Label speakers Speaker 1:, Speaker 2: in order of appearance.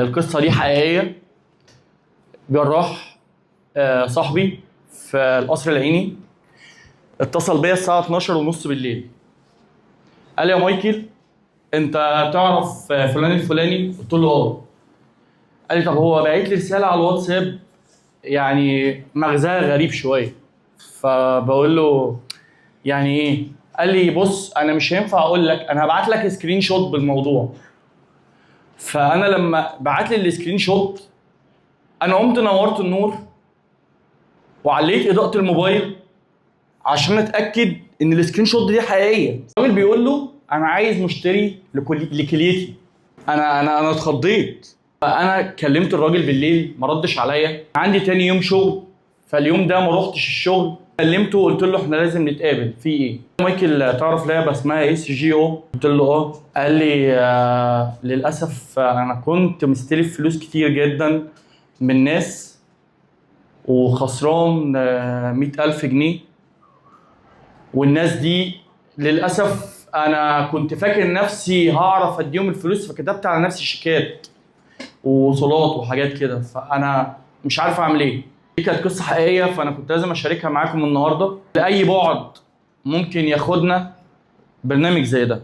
Speaker 1: القصه دي حقيقيه. جراح صاحبي في القصر العيني اتصل بيا الساعه 12:30 بالليل، قال لي يا مايكل انت تعرف فلان الفلاني؟ قلت له اه. قال لي طب هو باعت لي رساله على الواتساب يعني مغزاها غريب شويه. فبقول له يعني ايه؟ قال لي بص انا مش هينفع اقول لك، انا هبعت لك سكرين شوت بالموضوع. فانا لما بعت لي السكرين شوت انا قمت نورت النور وعليت اضاءه الموبايل عشان اتاكد ان السكرين شوت دي حقيقيه. الراجل بيقول له انا عايز مشتري لكليتي. انا اتخضيت. فانا كلمت الراجل بالليل ما ردش عليا، عندي تاني يوم شغل فاليوم ده ما روحتش الشغل. كلمته وقلت له احنا لازم نتقابل في ايه. مايكل تعرف لعبه اسمها SGO؟ قلت له اه. قال لي للاسف انا كنت مستلف فلوس كتير جدا من ناس وخسران 100,000 جنيه، والناس دي للاسف انا كنت فاكر نفسي هعرف اديهم الفلوس فكتبت على نفسي شيكات ووصولات وحاجات كده، فانا مش عارف اعمل ايه. دي كانت قصه حقيقيه فانا كنت لازم اشاركها معاكم النهارده لاي بعد ممكن ياخدنا برنامج زي ده.